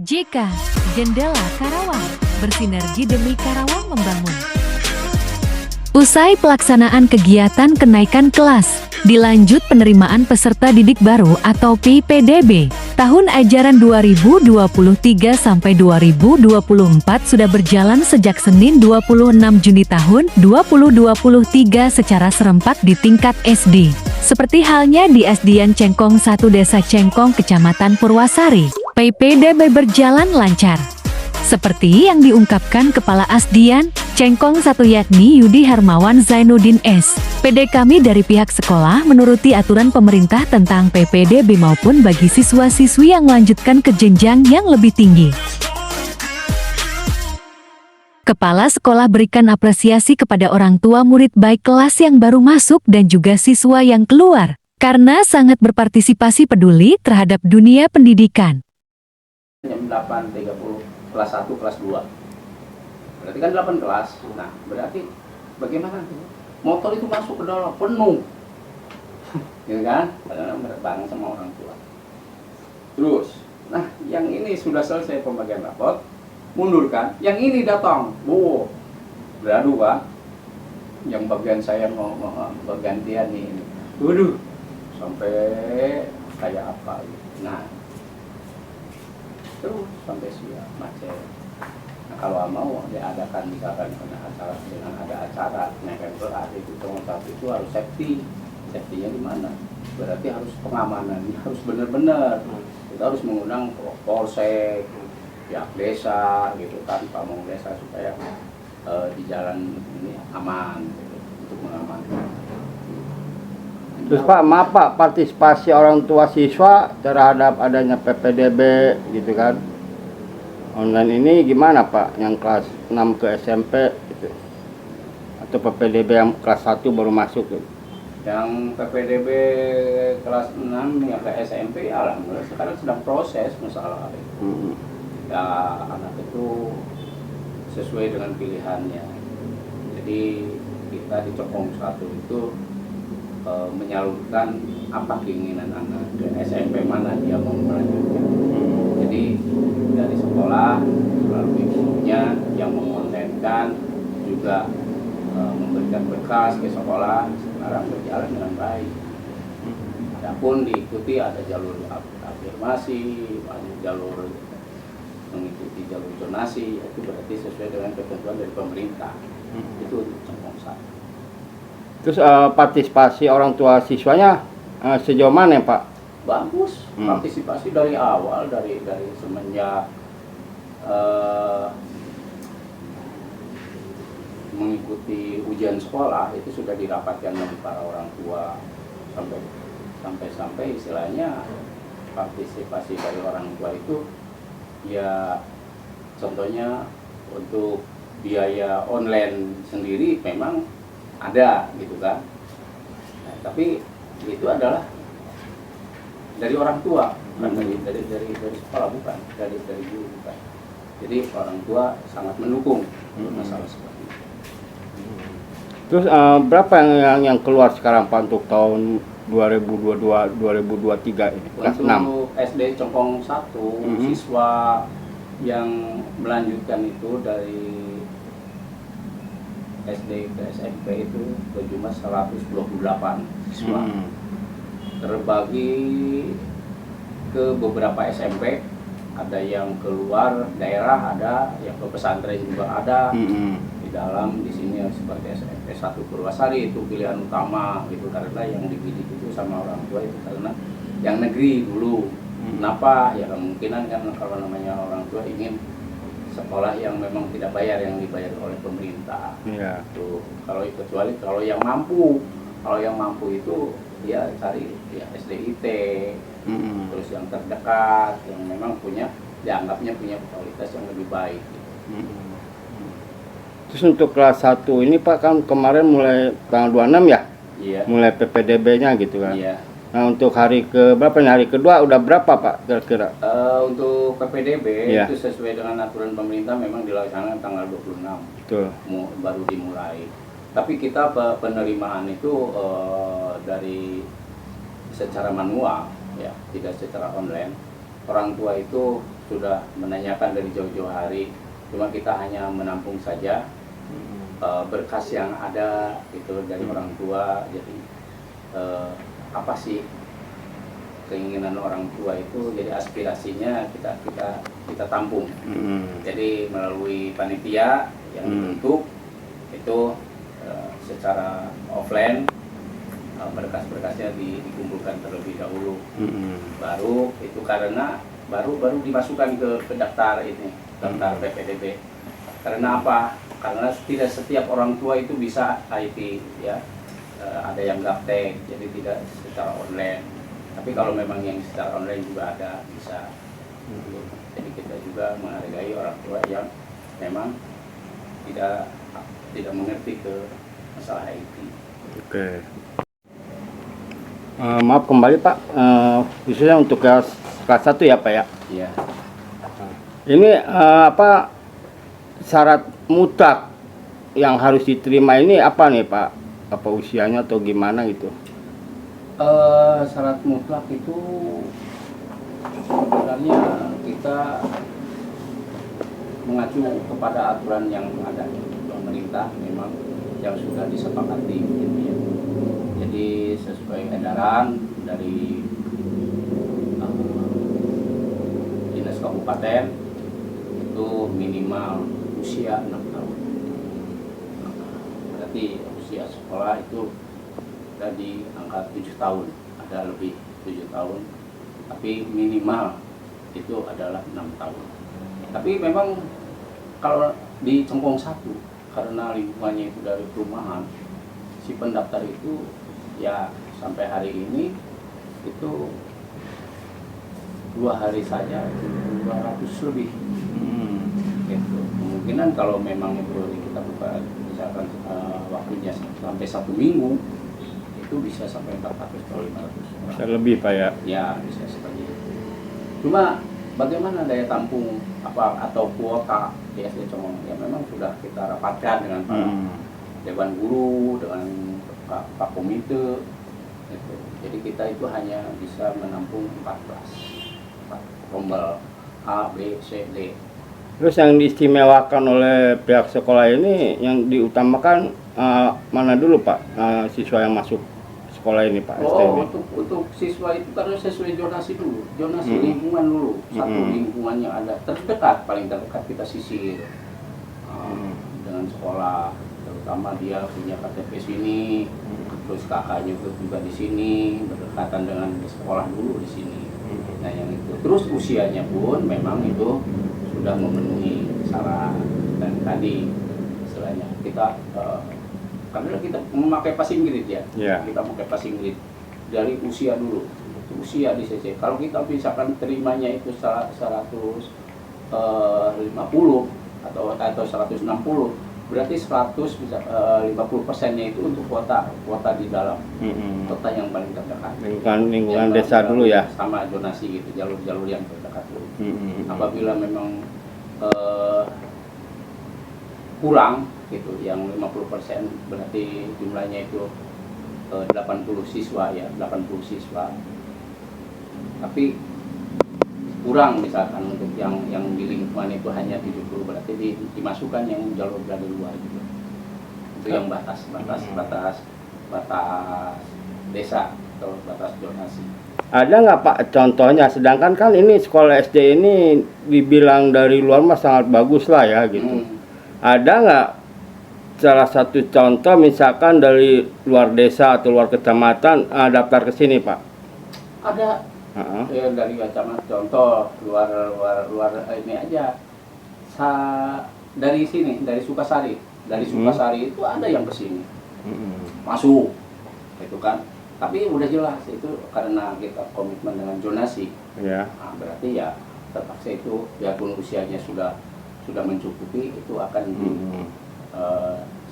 JK, Jendela Karawang, bersinergi demi Karawang membangun. Usai pelaksanaan kegiatan kenaikan kelas, dilanjut penerimaan peserta didik baru atau PPDB. Tahun ajaran 2023 sampai 2024 sudah berjalan sejak Senin 26 Juni tahun 2023 secara serempak di tingkat SD. Seperti halnya di SDN Cengkong 1 Desa Cengkong Kecamatan Purwasari, PPDB berjalan lancar. Seperti yang diungkapkan Kepala Asdian Cengkong 1 yakni Yudi Hermawan Zainuddin S. PD kami dari pihak sekolah menuruti aturan pemerintah tentang PPDB maupun bagi siswa-siswi yang melanjutkan ke jenjang yang lebih tinggi. Kepala sekolah berikan apresiasi kepada orang tua murid baik kelas yang baru masuk dan juga siswa yang keluar, karena sangat berpartisipasi peduli terhadap dunia pendidikan. Jam 8.30 kelas 1, kelas 2. Berarti kan 8 kelas. Nah, berarti bagaimana? Motor itu masuk ke dalam penuh. Gitu kan? Padahal bareng sama orang tua. Terus, nah yang ini sudah selesai pembagian rapot, mundurkan. Yang ini datang. Beradu Pak. Yang bagian saya mau bergantian nih. Waduh, sampai kayak apa gitu. Nah, terus sampai siang macet. Nah, kalau mau diadakan misalkan dengan ada acara kenaikan kelas itu itu harus safety. Safety-nya di mana? Berarti harus pengamanannya harus benar-benar. Kita harus mengundang polsek, pihak desa gitu kan, pamong desa supaya di jalan ini aman gitu, untuk mengamankan. Terus Pak, maaf Pak, partisipasi orang tua siswa terhadap adanya PPDB gitu kan, online ini gimana Pak, yang kelas 6 ke SMP gitu, atau PPDB yang kelas 1 baru masuk gitu? Yang PPDB kelas 6 yang ke SMP, alhamdulillah sekarang sedang proses masalah itu. Ya anak itu sesuai dengan pilihannya. Jadi kita di Cokong 1 itu menyalurkan apa keinginan anak ke SMP mana dia mau melanjutkan. Jadi dari sekolah melalui gurunya yang mengontenkan juga memberikan berkas ke sekolah, sekarang berjalan dengan baik. Adapun diikuti ada jalur afirmasi, ada jalur mengikuti jalur zonasi, itu berarti sesuai dengan ketentuan dari pemerintah. Itu untuk Cengkong 1. Terus partisipasi orang tua siswanya sejauh mana Pak? Bagus, partisipasi dari awal, dari semenjak mengikuti ujian sekolah itu sudah dirapatkan dengan para orang tua sampai istilahnya partisipasi dari orang tua itu ya contohnya untuk biaya online sendiri memang ada gitu kan. Nah, tapi itu adalah dari orang tua, bukan dari sekolah, bukan dari guru, bukan. Jadi orang tua sangat mendukung masalah seperti itu. Terus berapa yang keluar sekarang Pak untuk tahun 2022-2023 ini? Kelas 6. Untuk SD Cengkong 1 siswa yang melanjutkan itu dari SD ke SMP itu berjumlah 128 siswa. Terbagi ke beberapa SMP, ada yang keluar daerah, ada yang ke pesantren juga ada. Di dalam di sini seperti SMP 1 Purwasari itu pilihan utama gitu, karena yang dibidik itu sama orang tua itu karena yang negeri dulu. Kenapa? Ya kemungkinan kan kalau namanya orang tua ingin sekolah yang memang tidak bayar, yang dibayar oleh pemerintah. Iya. Tuh, kecuali kalau yang mampu itu dia cari ya SDIT, terus yang terdekat, yang memang dianggapnya punya kualitas yang lebih baik. Terus untuk kelas 1 ini Pak kan kemarin mulai tanggal 26 ya? Iya. Mulai PPDB-nya gitu kan? Iya. Nah untuk hari hari kedua udah berapa Pak kira-kira? Untuk PPDB iya, itu sesuai dengan aturan pemerintah memang dilaksanakan tanggal 26. Betul. Baru dimulai. Tapi kita penerimaan itu secara manual ya, tidak secara online. Orang tua itu sudah menanyakan dari jauh-jauh hari, cuma kita hanya menampung saja berkas yang ada itu dari orang tua. Jadi apa sih keinginan orang tua itu, jadi aspirasinya kita tampung. Jadi melalui panitia yang dibentuk itu secara offline, berkas-berkasnya dikumpulkan terlebih dahulu. Baru itu karena baru dimasukkan ke daftar ini, daftar PPDB. Karena apa? Karena tidak setiap orang tua itu bisa IT ya. Ada yang gaptek, jadi tidak secara online. Tapi kalau memang yang secara online juga ada, bisa. Jadi kita juga menghargai orang tua yang memang tidak mengerti ke masalah IT. Oke. Maaf kembali Pak, khususnya untuk kelas 1 ya Pak ya. Iya. Ini apa syarat mutlak yang harus diterima ini apa nih Pak? Apa usianya atau gimana gitu? Syarat mutlak itu sebenarnya kita mengacu kepada aturan yang ada pemerintah, memang yang sudah disepakati gitu ya. Jadi sesuai edaran dari dinas kabupaten itu minimal usia 6 tahun. Berarti usia sekolah itu ada di angka 7 tahun, ada lebih 7 tahun, tapi minimal itu adalah 6 tahun. Tapi memang kalau di Cengkong 1, karena lingkungannya itu dari perumahan, si pendaftar itu ya sampai hari ini itu 2 hari saja 200 lebih. Gitu. Kemungkinan kalau memang itu kita buka misalkan waktunya sampai 1 minggu itu bisa sampai 400 atau 500 orang. Bisa lebih Pak ya? Ya bisa seperti itu. Cuma bagaimana daya tampung atau kuota di SD Cengkong ya memang sudah kita rapatkan dengan para dewan guru, dengan Pak Komite gitu. Jadi kita itu hanya bisa menampung 4 rombel A, B, C, D. Terus yang diistimewakan oleh pihak sekolah ini yang diutamakan mana dulu Pak, siswa yang masuk sekolah ini Pak? Oh, untuk siswa itu karena sesuai zonasi dulu, zonasi lingkungan dulu. Satu lingkungan yang ada terdekat, paling terdekat kita sisir dengan sekolah, terutama dia punya KTP sini, terus kakaknya juga di sini, berdekatan dengan sekolah dulu di sini. Nah yang itu, terus usianya pun memang itu sudah memenuhi syarat. Dan tadi istilahnya kita karena kita memakai passing grade ya, kita memakai passing grade dari usia dulu, usia di CC. Kalau kita misalkan terimanya itu 150 atau 160, berarti 150%-nya itu untuk kuota di dalam kota yang paling terdekat. Lingkungan desa dulu ya. Sama zonasi gitu, jalur-jalur yang terdekat dulu. Apabila memang kurang gitu, yang 50% berarti jumlahnya itu 80 siswa ya, 80 siswa. Tapi kurang misalkan untuk yang di lingkungan itu hanya 70, berarti dimasukkan yang jalur dari luar gitu. Itu yang batas desa atau batas zonasi. Ada nggak Pak contohnya? Sedangkan kan ini sekolah SD ini dibilang dari luar mah sangat bagus lah ya gitu. Ada nggak salah satu contoh misalkan dari luar desa atau luar kecamatan daftar ke sini Pak? Ada. Ya, dari kacamata contoh luar ini aja. Dari sini, dari Sukasari itu ada yang ke sini. Masuk. Itu kan. Tapi udah jelas itu karena kita komitmen dengan zonasi. Ya. Nah, berarti ya terpaksa itu biarpun usianya sudah mencukupi itu akan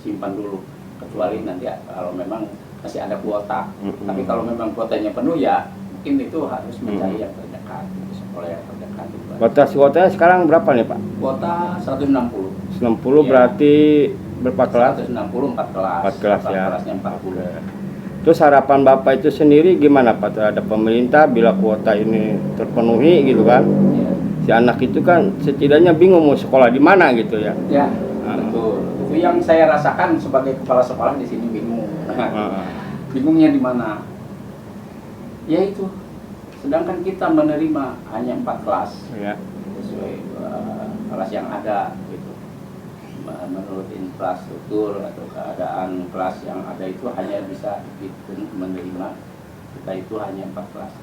simpan dulu, kecuali nanti kalau memang masih ada kuota. Tapi kalau memang kuotanya penuh ya mungkin itu harus mencari yang terdekat, sekolah yang terdekat. Kuotanya sekarang berapa nih Pak? Kuota 160. 60 berarti berapa kelas? 160 4 kelas. 4 kelas ya. Kelasnya 40. Terus harapan Bapak itu sendiri gimana Pak terhadap pemerintah bila kuota ini terpenuhi gitu kan? Ya. si anak itu kan setidaknya bingung mau sekolah di mana gitu ya. Ya, betul. Itu yang saya rasakan sebagai kepala sekolah di sini bingung. Bingungnya di mana? Ya itu. Sedangkan kita menerima hanya 4 kelas Ya. sesuai kelas yang ada gitu. Menurut infrastruktur atau keadaan kelas yang ada itu hanya bisa menerima kita itu hanya 4 kelas.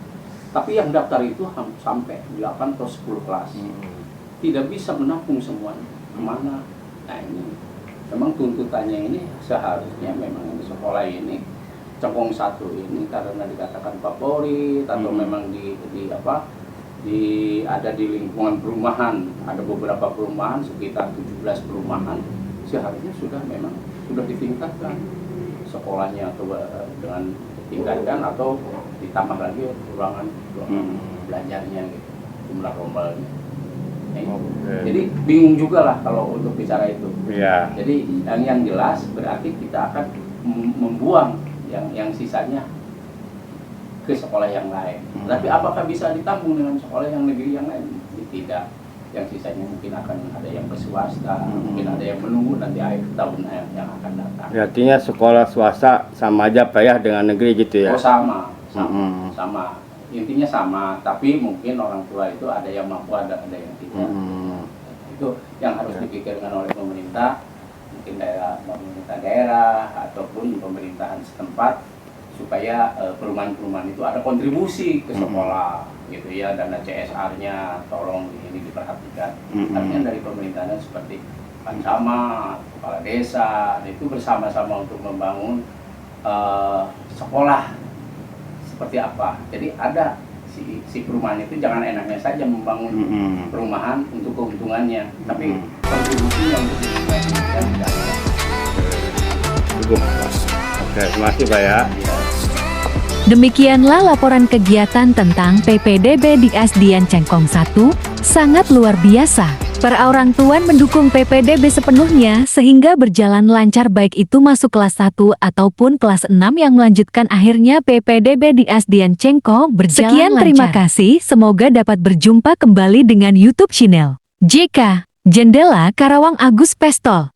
Tapi yang daftar itu sampai 8 atau 10 kelas. Tidak bisa menampung semuanya. Kemana? Nah ini memang tuntutannya ini seharusnya memang di sekolah ini Cengkong 1 ini karena dikatakan favorit atau memang ada di lingkungan perumahan, ada beberapa perumahan sekitar 17 perumahan seharusnya sudah ditingkatkan sekolahnya atau dengan ditingkatkan atau ditambah lagi ruangan belajarnya gitu, jumlah rombalnya. Jadi bingung juga lah kalau untuk bicara itu. Iya. Jadi yang jelas berarti kita akan membuang yang sisanya ke sekolah yang lain. Tapi apakah bisa ditampung dengan sekolah yang negeri yang lain? Tidak. Yang sisanya mungkin akan ada yang ke swasta, mungkin ada yang menunggu nanti akhir tahun yang akan datang. Artinya sekolah swasta sama aja Pak ya dengan negeri gitu ya? Oh sama. Intinya sama, tapi mungkin orang tua itu ada yang mampu, ada yang tidak. Itu yang harus dipikirkan oleh pemerintah, mungkin pemerintah daerah ataupun pemerintahan setempat, supaya perumahan-perumahan itu ada kontribusi ke sekolah gitu ya, dana CSR-nya tolong ini diperhatikan. Artinya dari pemerintahan seperti Camat, kepala desa itu bersama-sama untuk membangun sekolah seperti apa. Jadi ada si perumahan itu jangan enaknya saja membangun perumahan untuk keuntungannya, tapi kontribusinya untuk lingkungan dan Cukup. Oke, terima kasih Pak ya. Demikianlah laporan kegiatan tentang PPDB di Asdian Cengkong 1, sangat luar biasa. Para orang tua mendukung PPDB sepenuhnya sehingga berjalan lancar baik itu masuk kelas 1 ataupun kelas 6 yang melanjutkan akhirnya PPDB di Asdian Cengkong berjalan lancar. Sekian terima kasih, semoga dapat berjumpa kembali dengan YouTube channel JK Jendela Karawang Agus Pestol.